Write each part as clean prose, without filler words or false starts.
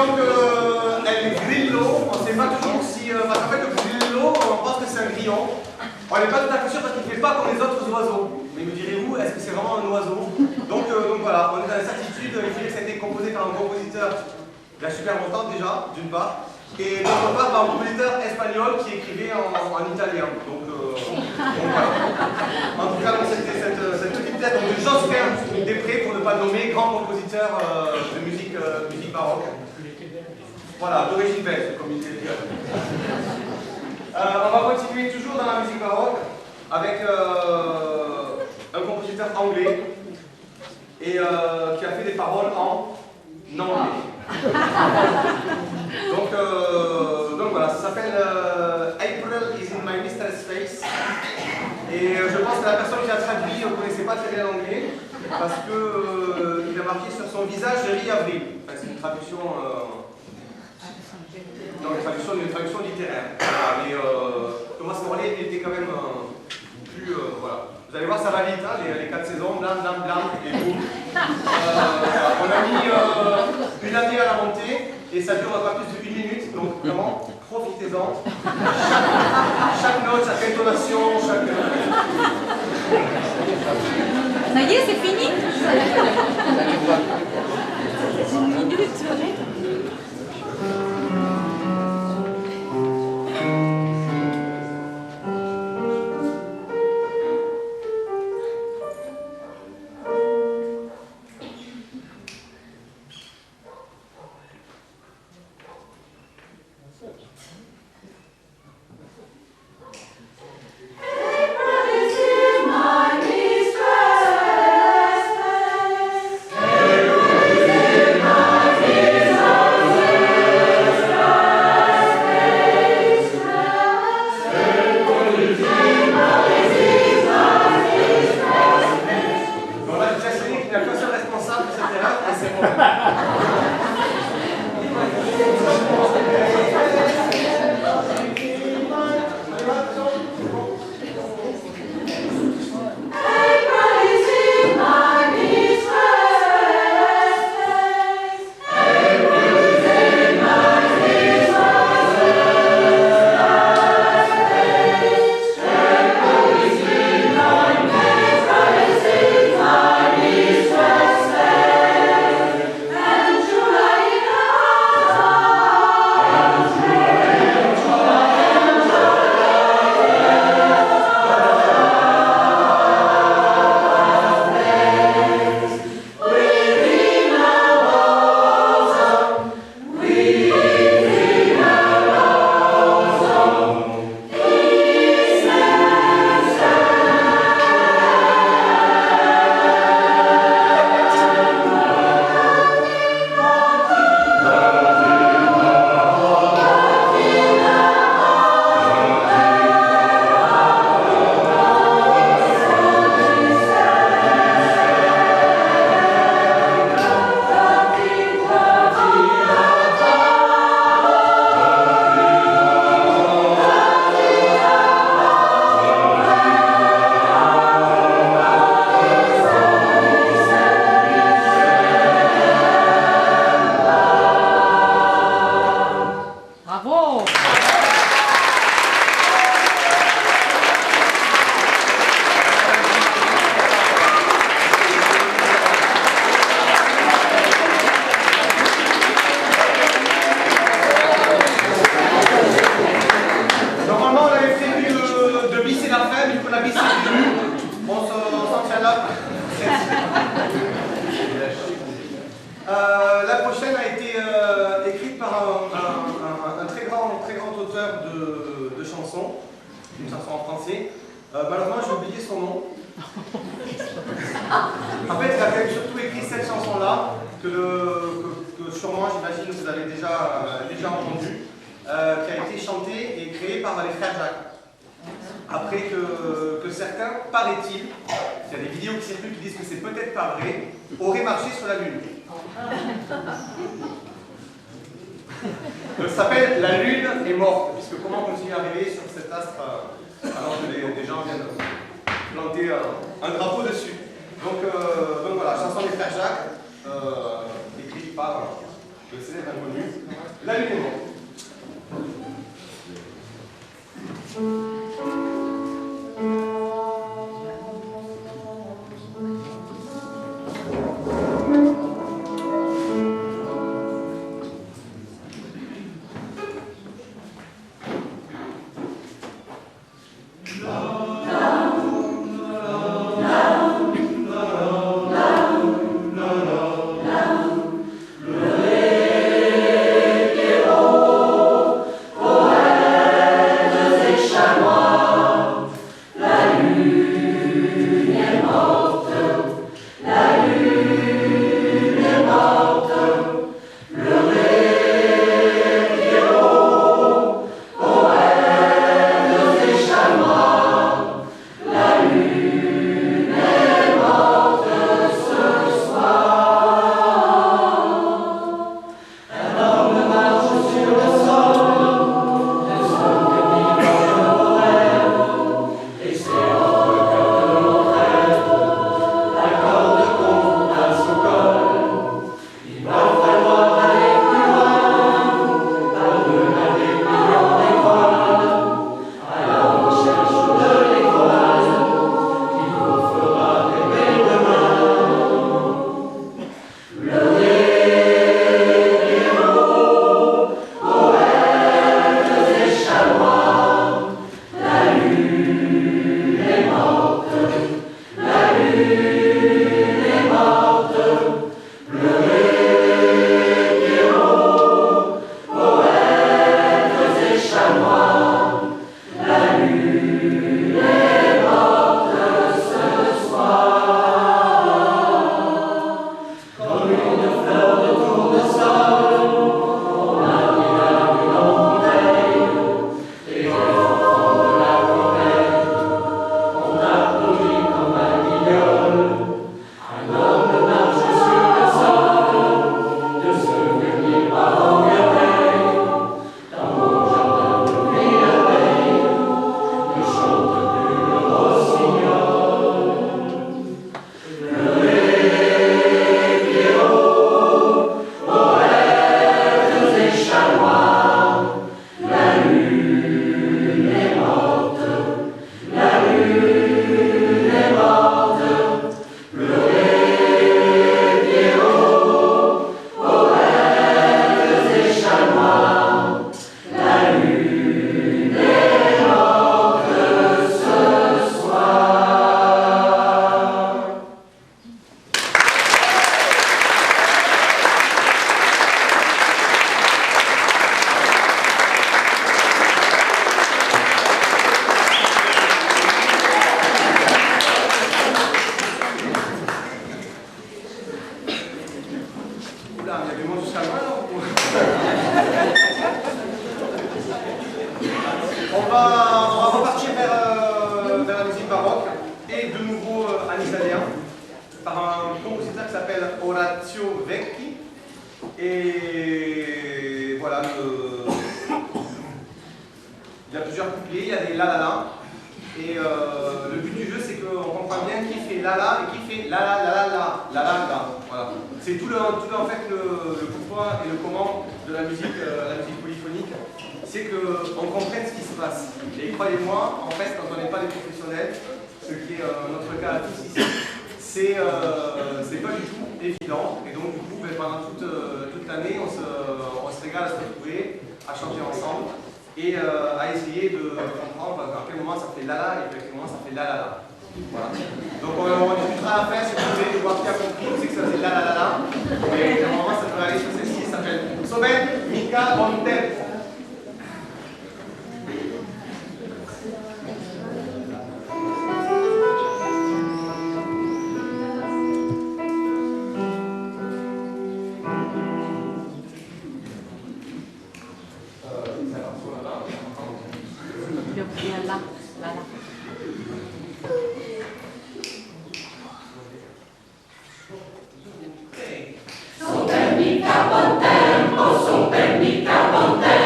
donc El Grillo, on ne sait pas toujours si... parce qu'en fait le grillo, on pense que c'est un grillon. On n'est pas tout à fait sûr parce qu'il ne fait pas comme les autres oiseaux. Mais me direz-vous, est-ce que c'est vraiment un oiseau? Donc voilà, on est dans l'incertitude, il fait que ça a été composé par un compositeur il y a super longtemps déjà, d'une part, et d'autre part par un compositeur espagnol qui écrivait en italien. Donc voilà. En tout cas, c'était cette petite tête de Josquin Després, pour ne pas le nommer, grand compositeur de musique baroque. Voilà, d'origine belge, comme il disait. On va continuer toujours dans la musique baroque avec un compositeur anglais et qui a fait des paroles en anglais. Donc voilà, ça s'appelle April is in my mistress face. Et je pense que la personne qui a traduit ne connaissait pas très bien l'anglais parce que il a marqué sur son visage rit avril. Enfin, c'est une traduction. Non, une traduction littéraire. Voilà, mais Thomas Morley était quand même plus. Voilà. Vous allez voir, ça va vite, hein, les 4 saisons, blam, blam, blam, et boum. On a mis une année à la montée, et ça dure pas plus de 1 minute, donc vraiment, profitez-en. Chaque note, chaque intonation, chaque... Ça y est, c'est fini? 1 minute. La prochaine a été écrite par un très grand auteur de chansons, une chanson en français. Malheureusement, j'ai oublié son nom. En fait, il a surtout écrit cette chanson-là, que sûrement, j'imagine, vous avez déjà entendue, qui a été chantée et créée par les frères Jacques. Après que certains, paraît-il, il y a des vidéos qui circulent qui disent que c'est peut-être pas vrai, auraient marché sur la Lune. Ça s'appelle La Lune est morte, puisque comment continuer à rêver sur cet astre alors que des gens viennent planter un drapeau dessus. Donc voilà, chanson des frères Jacques, écrite par le célèbre inconnu, La Lune est morte. On va repartir vers la musique baroque et de nouveau en italien par un compositeur qui s'appelle Orazio Vecchi. Et voilà, il y a plusieurs couplets, il y a des la la la. Et le but du jeu, c'est qu'on comprend bien qui fait la la et qui fait la la la la la la la la. Voilà. C'est tout en fait le pourquoi et le comment de la musique polyphonique. C'est qu'on comprenne ce qui se passe. Et croyez-moi, en fait, quand on n'est pas des professionnels, ce qui est notre cas à tous ici, c'est pas du tout évident. Et donc, du coup, pendant toute l'année, on se régale à se retrouver, à chanter ensemble et à essayer de comprendre à quel moment ça fait la la et à quel moment ça fait la la la. Voilà. Donc, on discutera à la fin si vous voulez voir qui a compris, vous savez que ça fait la la la la. Mais normalement, ça peut aller sur celle-ci, ça s'appelle Soben Mica Bon Tempo. Là, là, là. Son per mica bon tempo, son per mica bon tempo.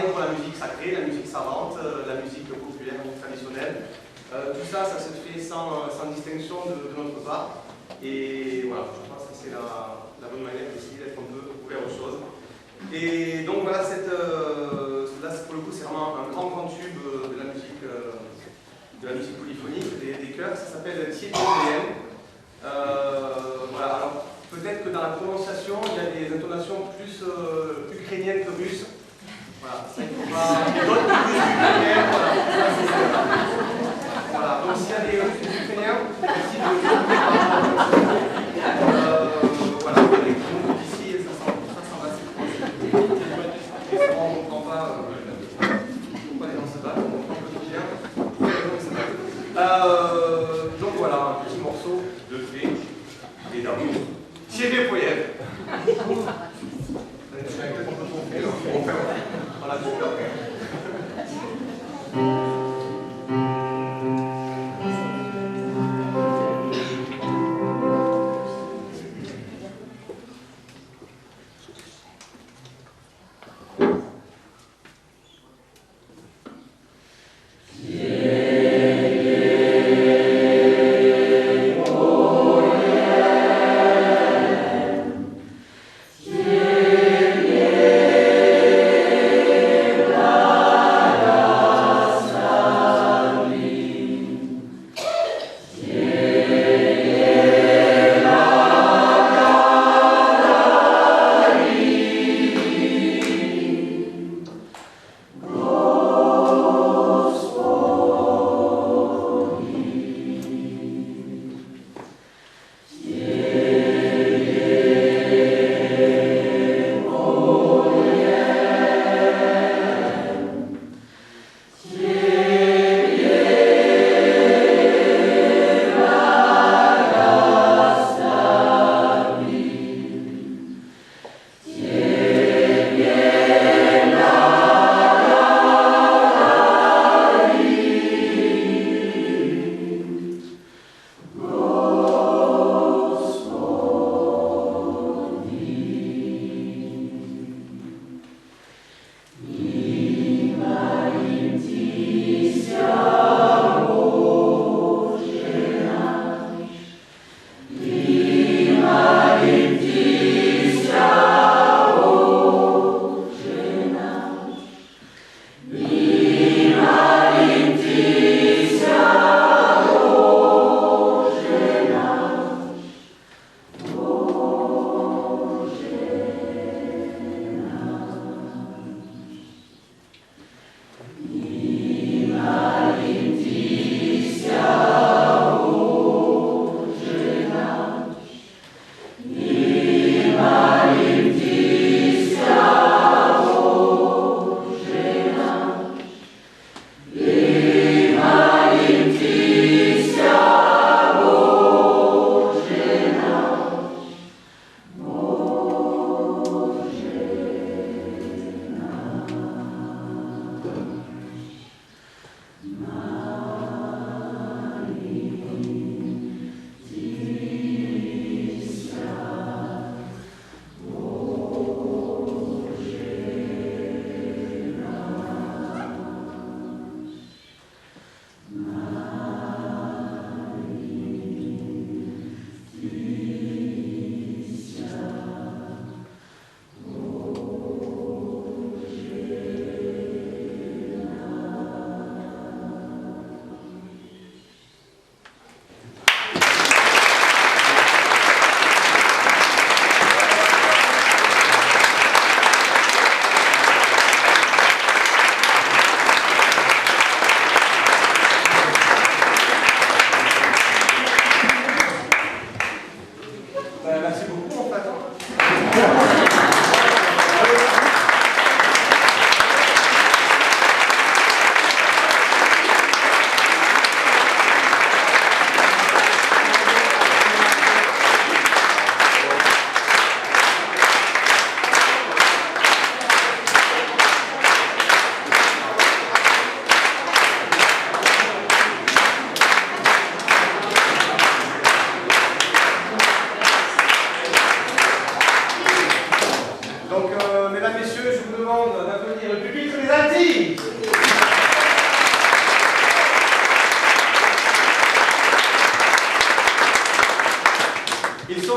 entre la musique sacrée, la musique savante, la musique populaire, la musique traditionnelle. Tout ça, ça se fait sans distinction de notre part. Et voilà, je pense que c'est la bonne manière d'essayer d'être un peu ouvert aux choses. Et donc voilà, là pour le coup c'est vraiment un grand tube de la musique polyphonique, des chœurs, ça s'appelle Thiépiopéenne. Voilà, alors peut-être que dans la prononciation il y a des intonations plus ukrainiennes que russes. Voilà, ça il faut pas. D'autres plus ukrainiennes, voilà. Voilà, donc s'il y a des ukrainiens, merci de voilà, d'ici, ça s'en va, c'est on ne comprend pas pourquoi les gens se battent, on comprend que tout bien, pourquoi les gens se battent. Donc voilà, un petit morceau de paix et d'amour. Thierry Poyel. Voilà,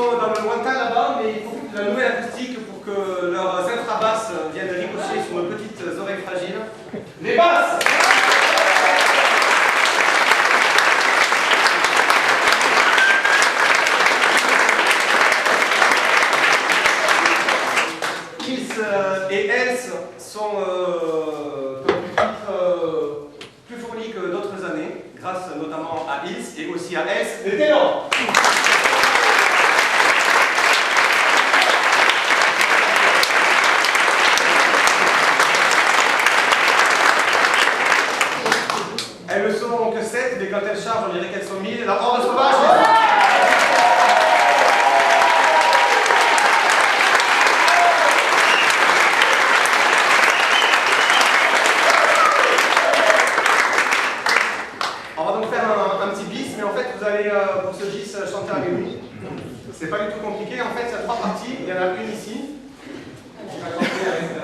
sont dans le lointain là-bas, mais il faut la nouvelle acoustique pour que leurs infrabasses viennent ricocher sur nos petites oreilles fragiles. Les basses! Et elles sont plus fournis que d'autres années, grâce notamment à Ils et aussi à elles, les ténors. Elles ne sont que 7, mais quand elles chargent, on dirait qu'elles sont 1000. La horde sauvage. On va donc faire un petit bis, mais en fait vous allez pour ce bis chanter avec nous. C'est pas du tout compliqué, en fait il y a 3 parties, il y en a une ici. Je vais chanter avec